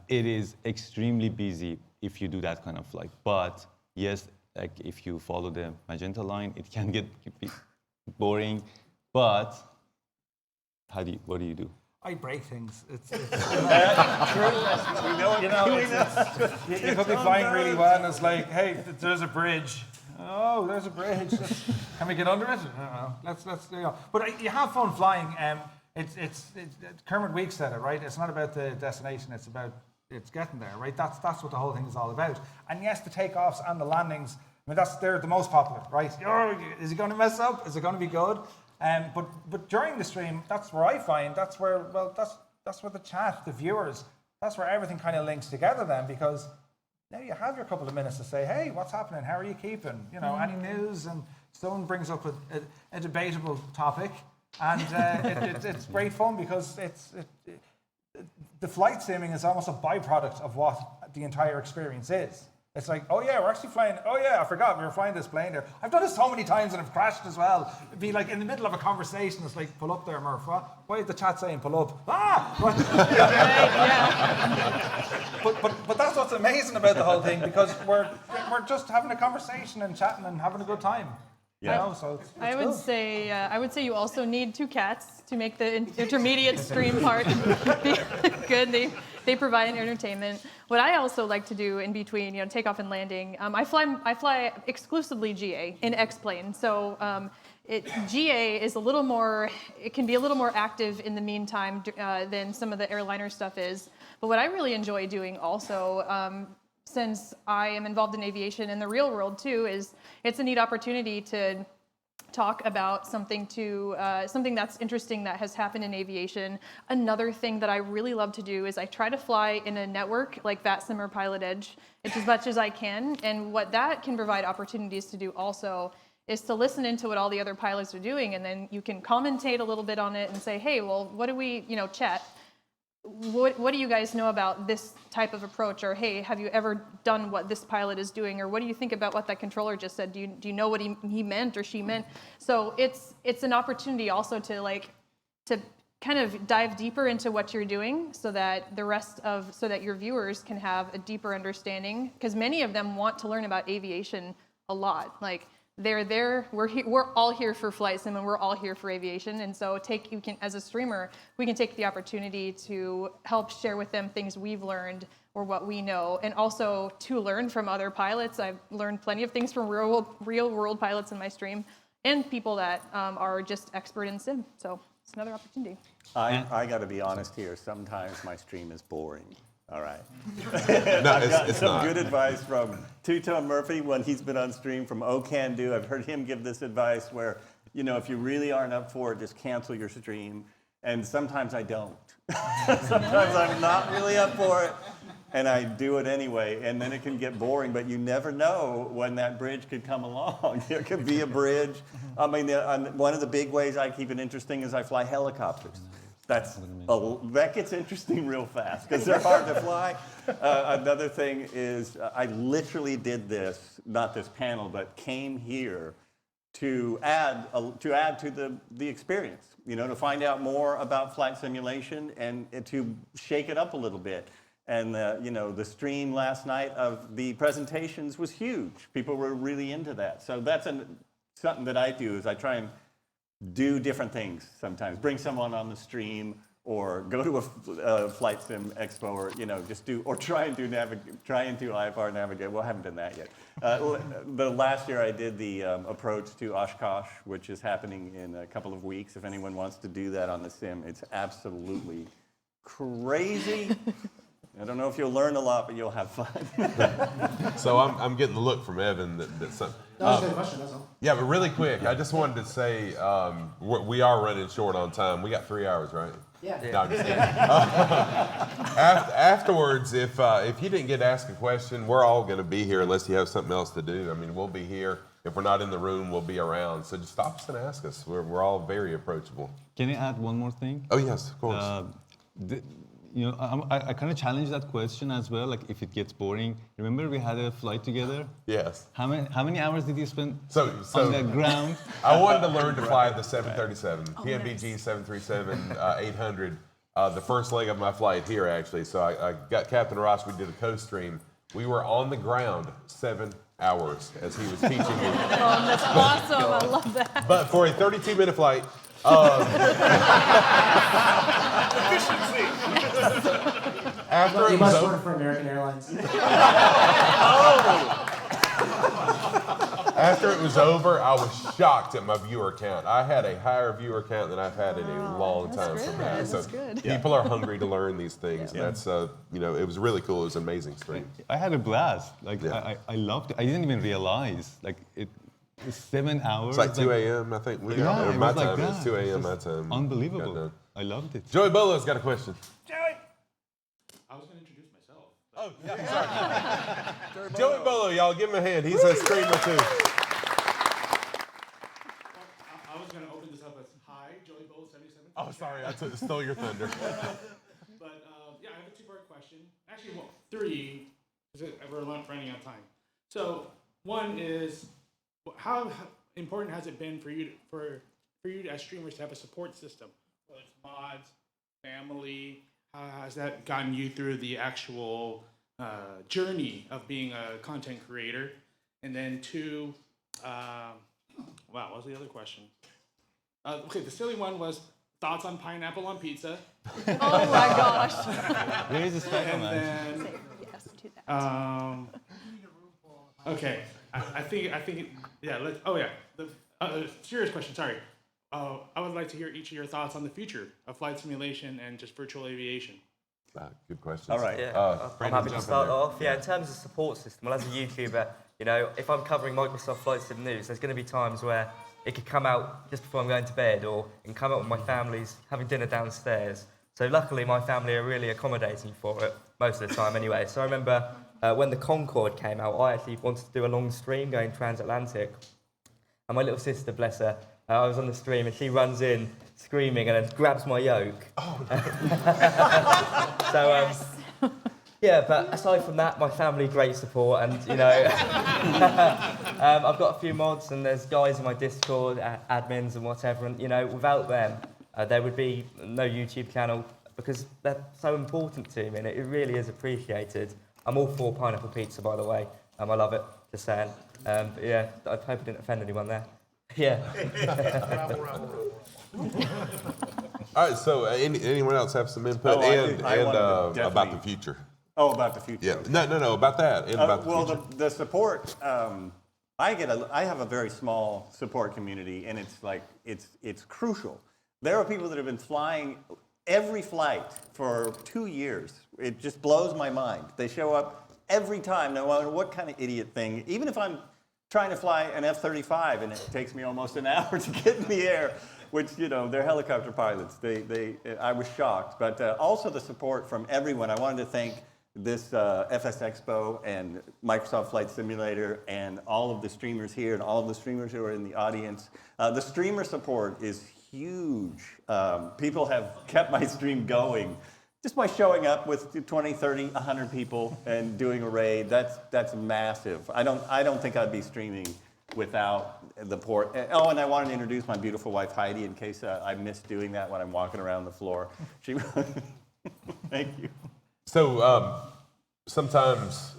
It is extremely busy if you do that kind of flight. But yes, like if you follow the magenta line, it can get boring. But what do you do? I break things. It's We know. you know, you could be flying really well, and it's like, hey, there's a bridge. Oh, there's a bridge. Can we get under it? I don't know. Let's you know. But you have fun flying. It's Kermit Weeks said it, right? It's not about the destination. It's getting there, right? That's what the whole thing is all about. And yes, the takeoffs and the landings. I mean, they're the most popular, right? Is it going to mess up? Is it going to be good? But during the stream, that's where I find that's where the chat, the viewers, that's where everything kind of links together then, because now you have your couple of minutes to say, hey, what's happening? How are you keeping? You know, any news? And someone brings up a debatable topic, and it's great fun because the flight simming is almost a byproduct of what the entire experience is. It's like, oh yeah, we're actually flying. Oh yeah, I forgot we were flying this plane there. I've done it so many times and I've crashed as well. It'd be like in the middle of a conversation, it's like, pull up there, Murph. What? Why is the chat saying pull up? But that's what's amazing about the whole thing, because we're just having a conversation and chatting and having a good time. You know, so it's I would say you also need 2 cats to make the intermediate stream part be good. They provide entertainment. What I also like to do in between, you know, takeoff and landing, I fly exclusively GA in X-plane. So GA is it can be a little more active in the meantime than some of the airliner stuff is. But what I really enjoy doing also, since I am involved in aviation in the real world too, is it's a neat opportunity to talk about something that's interesting that has happened in aviation. Another thing that I really love to do is I try to fly in a network like VATSIM or Pilot Edge as much as I can. And what that can provide opportunities to do also is to listen into what all the other pilots are doing, and then you can commentate a little bit on it and say, hey, well, what do we, chat? What do you guys know about this type of approach? Or, hey, have you ever done what this pilot is doing? Or what do you think about what that controller just said? Do you know what he meant or she meant? So it's an opportunity also to kind of dive deeper into what you're doing, so that so that your viewers can have a deeper understanding, because many of them want to learn about aviation a lot. Like, they're there. We're all here for flight sim, and we're all here for aviation. And so, as a streamer, we can take the opportunity to help share with them things we've learned or what we know, and also to learn from other pilots. I've learned plenty of things from real world pilots in my stream, and people that are just expert in sim. So it's another opportunity. I got to be honest here. Sometimes my stream is boring. All right. No, I've got it's some not. good advice from Two-Tone Murphy when he's been on stream, from O Can Do. I've heard him give this advice where, if you really aren't up for it, just cancel your stream. And sometimes I don't. Sometimes I'm not really up for it, and I do it anyway. And then it can get boring, but you never know when that bridge could come along. There could be a bridge. I mean, one of the big ways I keep it interesting is I fly helicopters. That gets interesting real fast because they're hard to fly. Another thing is I literally did this, not this panel, but came here to add to the experience, to find out more about flight simulation and to shake it up a little bit. And the stream last night of the presentations was huge. People were really into that. So that's something that I do, is I try and do different things sometimes. Bring someone on the stream, or go to a flight sim expo, or try and do IFR Navigate. Well, I haven't done that yet. The last year I did the approach to Oshkosh, which is happening in a couple of weeks. If anyone wants to do that on the sim, it's absolutely crazy. I don't know if you'll learn a lot, but you'll have fun. So I'm getting the look from Evan that some. That was a good question, that's all. Yeah, but really quick, I just wanted to say we are running short on time. We got 3 hours, right? Yeah. No, I'm just kidding. Afterwards, if you didn't get to ask a question, we're all going to be here unless you have something else to do. I mean, we'll be here. If we're not in the room, we'll be around. So just stop us and ask us. We're all very approachable. Can I add one more thing? Oh, yes, of course. I kind of challenge that question as well. Like, if it gets boring, remember we had a flight together? Yes. How many hours did you spend So on the ground? I wanted to learn to fly the 737, PMBG 737 800. The first leg of my flight here, actually. So I got Captain Ross. We did a co-stream. We were on the ground 7 hours as he was teaching me. Oh, that's awesome. I love that. But for a 32-minute flight, after You it was must over, work for American Airlines. after it was over, I was shocked at my viewer count. I had a higher viewer count than I've had in a long time from that. That's So good. people are hungry to learn these things. And that's it was really cool. It was an amazing stream. I had a blast. Like, Yeah. I loved it. I didn't even realize, like, it was 7 hours. It's like 2 a.m. I think we got Yeah, there. it My was like time is that. 2 a.m. It's my just time. unbelievable. Got done. I loved it. Joey Bolo's got a question. I was going to introduce myself. Oh, yeah, sorry. Joey Bolo, y'all give him a hand. He's a streamer too. I was going to open this up as, hi, Joey Bowl 77. Oh, sorry, I stole your thunder. But yeah, I have a two-part question. Actually, well, three, because we're running out of time. So one is, how important has it been for you as streamers to have a support system, whether it's mods, family? How has that gotten you through the actual journey of being a content creator? And then two, wow, what was the other question? Okay, the silly one was thoughts on pineapple on pizza. Oh my gosh. Where is the special And man? then, Yes to that. okay, I think, yeah, the serious question, sorry. I would like to hear each of your thoughts on the future of flight simulation and just virtual aviation. Good question. All right. Yeah, I'm happy to jump in start there. off. Yeah, in terms of support system, well, as a YouTuber, if I'm covering Microsoft Flight Sim News, there's going to be times where it could come out just before I'm going to bed, or it can come out when my family's having dinner downstairs. So luckily, my family are really accommodating for it most of the time anyway. So I remember when the Concorde came out, I actually wanted to do a long stream going transatlantic. And my little sister, bless her, I was on the stream and she runs in screaming and then grabs my yoke. Oh, so, yeah, but aside from that, my family, great support. And, I've got a few mods and there's guys in my Discord, admins and whatever. And, without them, there would be no YouTube channel because they're so important to me and it really is appreciated. I'm all for pineapple pizza, by the way. I love it, just saying. But yeah, I hope I didn't offend anyone there. Yeah. All right, so anyone else have some input? Oh, I wanted to about definitely- the future. Oh, about the future. Yeah, no, about that and about the Well, future. the support, I have a very small support community, and it's crucial. There are people that have been flying every flight for 2 years. It just blows my mind. They show up every time, no matter what kind of idiot thing. Even if I'm trying to fly an F-35 and it takes me almost an hour to get in the air, which, they're helicopter pilots. I was shocked. But also the support from everyone. I wanted to thank this FS Expo and Microsoft Flight Simulator and all of the streamers here and all of the streamers who are in the audience. The streamer support is huge. People have kept my stream going just by showing up with 20, 30, 100 people and doing a raid. That's massive. I don't think I'd be streaming without the port. Oh, and I wanted to introduce my beautiful wife Heidi in case I missed doing that when I'm walking around the floor. Thank you. So sometimes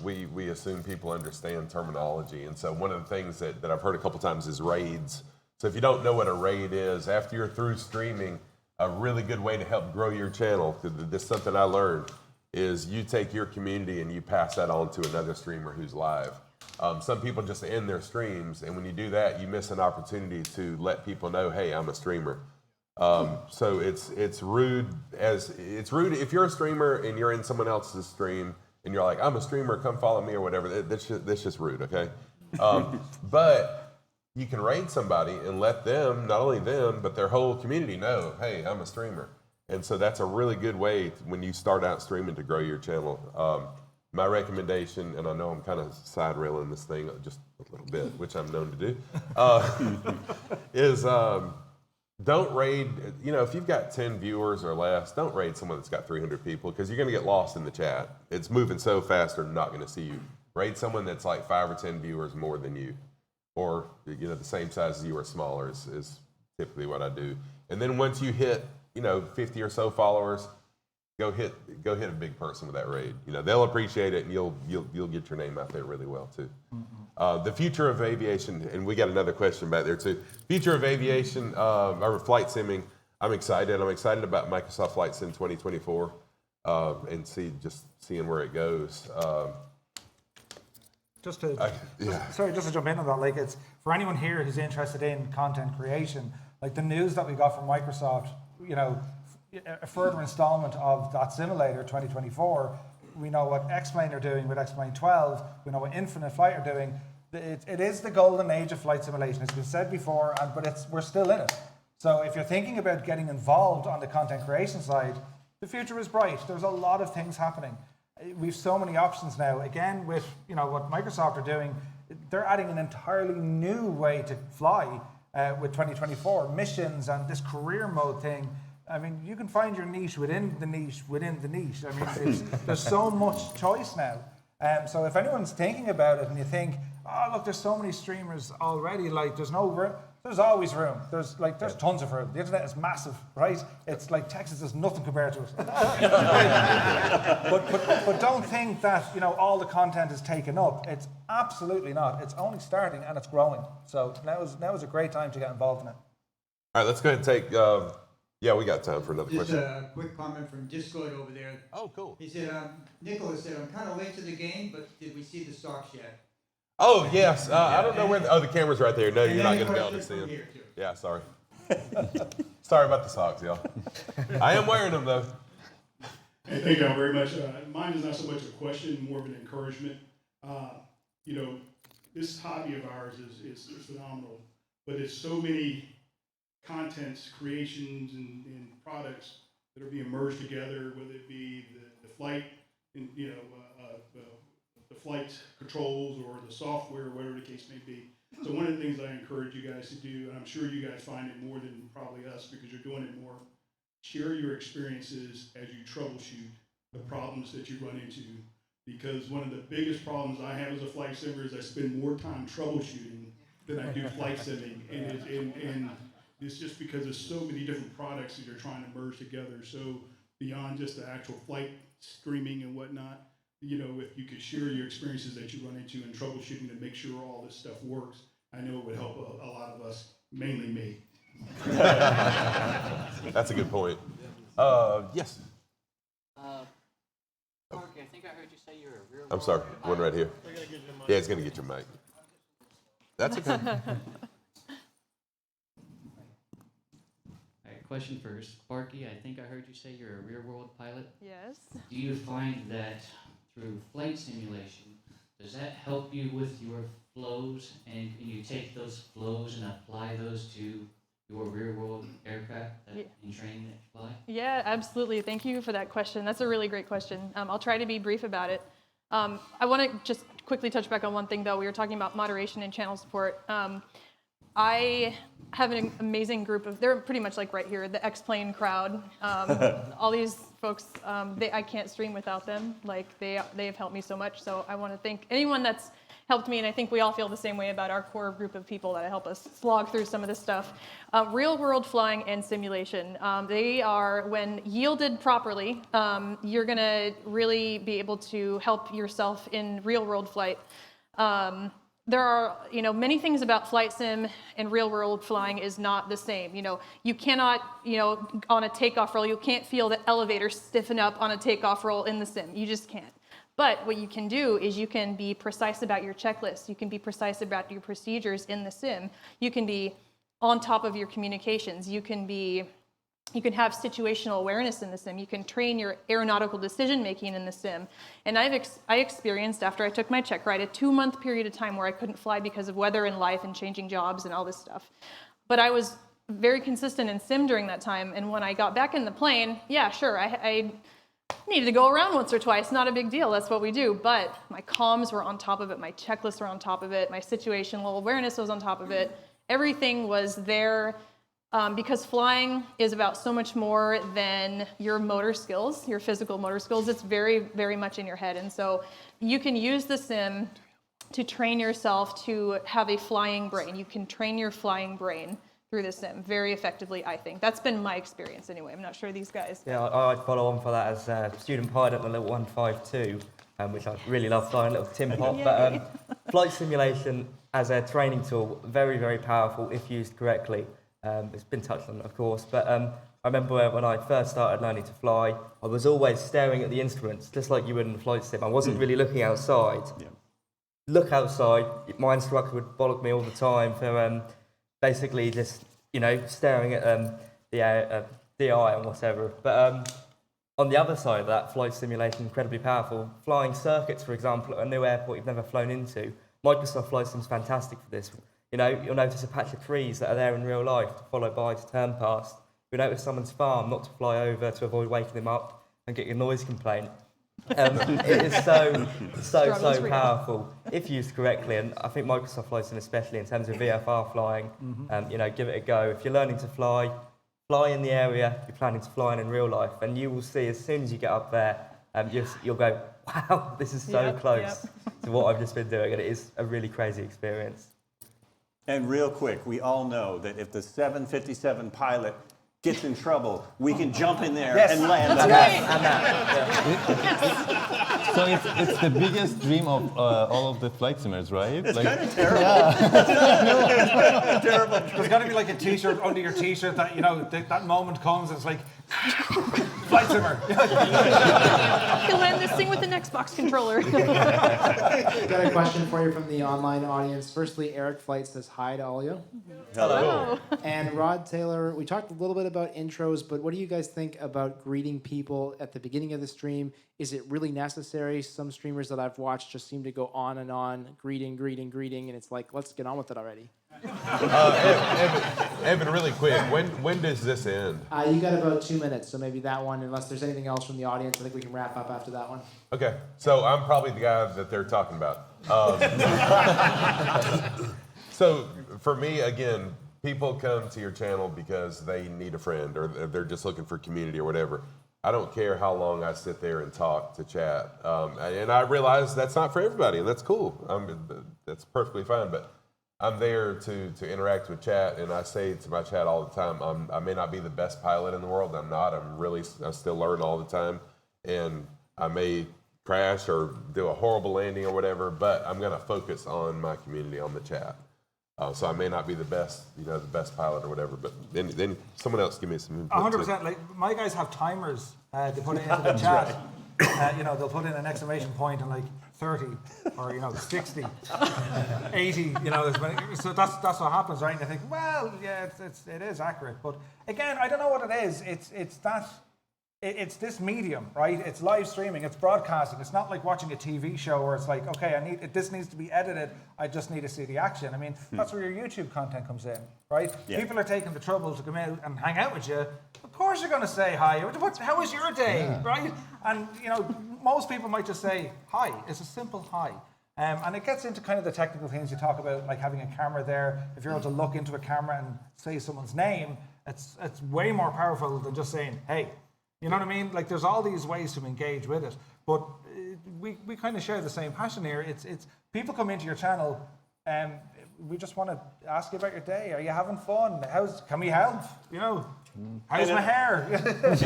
we assume people understand terminology, and so one of the things that I've heard a couple times is raids. So if you don't know what a raid is, after you're through streaming, a really good way to help grow your channel, because this is something I learned, is you take your community and you pass that on to another streamer who's live. Some people just end their streams, and when you do that, you miss an opportunity to let people know, hey, I'm a streamer. So it's rude if you're a streamer and you're in someone else's stream and you're like, I'm a streamer, come follow me or whatever. That's just rude, okay? But you can raid somebody and let them, not only them, but their whole community know, hey, I'm a streamer. And so that's a really good way when you start out streaming to grow your channel. My recommendation, and I know I'm kind of side railing this thing just a little bit, which I'm known to do, is don't raid, if you've got 10 viewers or less, don't raid someone that's got 300 people because you're going to get lost in the chat. It's moving so fast they're not going to see you. Raid someone that's like 5 or 10 viewers more than you, or the same size as you or smaller is typically what I do. And then once you hit 50 or so followers, go hit a big person with that raid. They'll appreciate it, and you'll get your name out there really well too. The future of aviation, and we got another question back there too. Future of aviation or flight simming. I'm excited. I'm excited about Microsoft Flight Sim 2024 and seeing where it goes. Just to jump in on that, like it's for anyone here who's interested in content creation, like the news that we got from Microsoft, a further installment of that simulator 2024. We know what X-Plane are doing with X-Plane 12. We know what Infinite Flight are doing. It is the golden age of flight simulation. It's been said before, but we're still in it. So if you're thinking about getting involved on the content creation side, the future is bright. There's a lot of things happening. We've so many options now. Again, with what Microsoft are doing, they're adding an entirely new way to fly with 2024 missions and this career mode thing. I mean, you can find your niche within the niche within the niche. I mean, there's so much choice now. So if anyone's thinking about it and you think, oh look, there's so many streamers already, like there's no room. There's always room. There's tons of room. The internet is massive, right? It's like Texas is nothing compared to it. but don't think that all the content is taken up. It's absolutely not. It's only starting and it's growing. So now is a great time to get involved in it. All right, let's go ahead and take. We got time for another question. Just a quick comment from Discord over there. Oh, cool. He said, Nicholas said, I'm kind of late to the game, but did we see the stocks yet? Oh, yes. I don't know where the camera's right there. No, you're not going to be able to see them. Here, too. Yeah, sorry. Sorry about the socks, y'all. I am wearing them, though. Hey, thank y'all very much. Mine is not so much a question, more of an encouragement. This hobby of ours is phenomenal, but it's so many contents, creations, and products that are being merged together, whether it be the flight, and the flight controls or the software, whatever the case may be. So one of the things I encourage you guys to do, and I'm sure you guys find it more than probably us because you're doing it more, share your experiences as you troubleshoot the problems that you run into. Because one of the biggest problems I have as a flight simmer is I spend more time troubleshooting than I do flight simming, and it's just because there's so many different products that you're trying to merge together. So beyond just the actual flight streaming and whatnot, if you could share your experiences that you run into and troubleshooting to make sure all this stuff works, I know it would help a lot of us, mainly me. That's a good point. Yes. Parker, I think I heard you say you're a real. I'm sorry, one right here. Yeah, it's going to get your mic. That's okay. Question first. Sparky, I think I heard you say you're a real-world pilot. Yes. Do you find that through flight simulation, does that help you with your flows, and can you take those flows and apply those to your real-world aircraft in training that you fly? Yeah, absolutely. Thank you for that question. That's a really great question. I'll try to be brief about it. I want to just quickly touch back on one thing, though. We were talking about moderation and channel support. I have an amazing group of, they're pretty much like right here, the X-Plane crowd. All these folks, I can't stream without them. Like they have helped me so much. So I want to thank anyone that's helped me, and I think we all feel the same way about our core group of people that help us slog through some of this stuff. Real world flying and simulation. They are, when yielded properly, you're gonna really be able to help yourself in real world flight. There are, many things about flight sim and real world flying is not the same. You cannot, on a takeoff roll, you can't feel the elevator stiffen up on a takeoff roll in the sim. You just can't. But what you can do is you can be precise about your checklist. You can be precise about your procedures in the sim. You can be on top of your communications. You can have situational awareness in the sim. You can train your aeronautical decision making in the sim. And I experienced, after I took my check ride, a 2-month period of time where I couldn't fly because of weather and life and changing jobs and all this stuff. But I was very consistent in sim during that time. And when I got back in the plane, yeah, sure, I needed to go around once or twice. Not a big deal. That's what we do. But my comms were on top of it. My checklists were on top of it. My situational awareness was on top of it. Everything was there Because flying is about so much more than your motor skills, your physical motor skills. It's very, very much in your head. And so you can use the sim to train yourself to have a flying brain. You can train your flying brain through the sim very effectively, I think. That's been my experience anyway. I'm not sure these guys. Yeah, I'd follow on for that as a student pilot at the little 152, which I really love flying, little Tim Pot. But flight simulation as a training tool, very, very powerful if used correctly. It's been touched on, of course, but I remember when I first started learning to fly, I was always staring at the instruments, just like you would in a flight sim. I wasn't really looking outside. Yeah. Look outside, my instructor would bollock me all the time for basically just, staring at the DI and whatever. But on the other side of that, flight simulation, incredibly powerful. Flying circuits, for example, at a new airport you've never flown into. Microsoft Flight Sim's fantastic for this. You'll notice a patch of trees that are there in real life to follow by to turn past. You'll notice someone's farm, not to fly over to avoid waking them up and get your noise complaint. It is so powerful if used correctly, and I think Microsoft Flight Sim, especially in terms of VFR flying, give it a go. If you're learning to fly in the area you're planning to fly in real life, and you will see as soon as you get up there, you'll go, wow, this is so close to what I've just been doing, and it is a really crazy experience. And real quick, we all know that if the 757 pilot gets in trouble, we can jump in there and land. So it's the biggest dream of all of the flight simmers, right? It's kind of terrible. Yeah. Terrible. There's got to be like a T-shirt under your T-shirt that that moment comes. It's like flight simmer. You'll land this thing with an Xbox controller. Got a question for you from the online audience. Firstly, Eric Flight says hi to all you. Hello. And Rod Taylor, we talked a little bit about intros, but what do you guys think about greeting people at the beginning of the stream? Is it really necessary? Some streamers that I've watched just seem to go on and on, greeting, and it's like, let's get on with it already. Evan, really quick, when does this end? You got about 2 minutes, so maybe that one, unless there's anything else from the audience, I think we can wrap up after that one. Okay, so I'm probably the guy that they're talking about. So for me, again, people come to your channel because they need a friend or they're just looking for community or whatever. I don't care how long I sit there and talk to chat. And I realize that's not for everybody, and that's cool. That's perfectly fine, but I'm there to interact with chat, and I say to my chat all the time, I may not be the best pilot in the world. I'm not. I still learn all the time, and I may crash or do a horrible landing or whatever, but I'm going to focus on my community, on the chat. So I may not be the best, the best pilot or whatever, but then someone else give me some input. 100%. Like my guys have timers. They put it into the chat. They'll put in an exclamation point and like 30 or 60, 80. So that's what happens, right? And you think, well, yeah, it is accurate, but again, I don't know what it is. It's this medium, right? It's live streaming, it's broadcasting. It's not like watching a TV show where it's like, okay, this needs to be edited. I just need to see the action. I mean, that's where your YouTube content comes in, right? Yeah. People are taking the trouble to come out and hang out with you. Of course you're going to say hi. How was your day, right? And, most people might just say hi. It's a simple hi. And it gets into kind of the technical things you talk about, like having a camera there. If you're able to look into a camera and say someone's name, it's way more powerful than just saying, hey. You know what I mean? Like there's all these ways to engage with it, but we kind of share the same passion here. It's people come into your channel, and we just want to ask you about your day. Are you having fun? Can we help? How's my hair?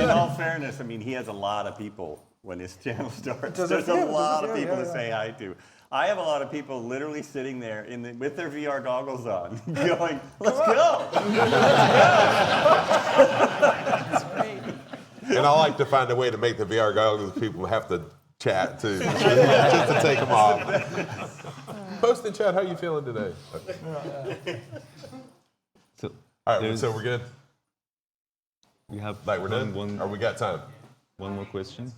In all fairness, I mean, he has a lot of people when his channel starts. There's a lot of people to say hi to. I have a lot of people literally sitting there with their VR goggles on, going, "Let's go!" That's great. And I like to find a way to make the VR goggles people have to chat too, just to take them off. Post in chat, how you feeling today? So, all right, so we're good? We have we're done? Or we got time? One more question.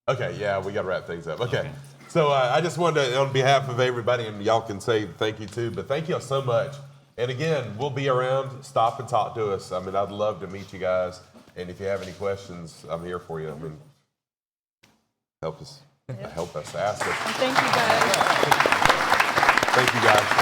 Okay, yeah, we got to wrap things up. Okay, so I just wanted to, on behalf of everybody, and y'all can say thank you too, but thank y'all so much. And again, we'll be around. Stop and talk to us. I mean, I'd love to meet you guys. And if you have any questions, I'm here for you. I mean, help us ask us. Thank you guys. Thank you guys.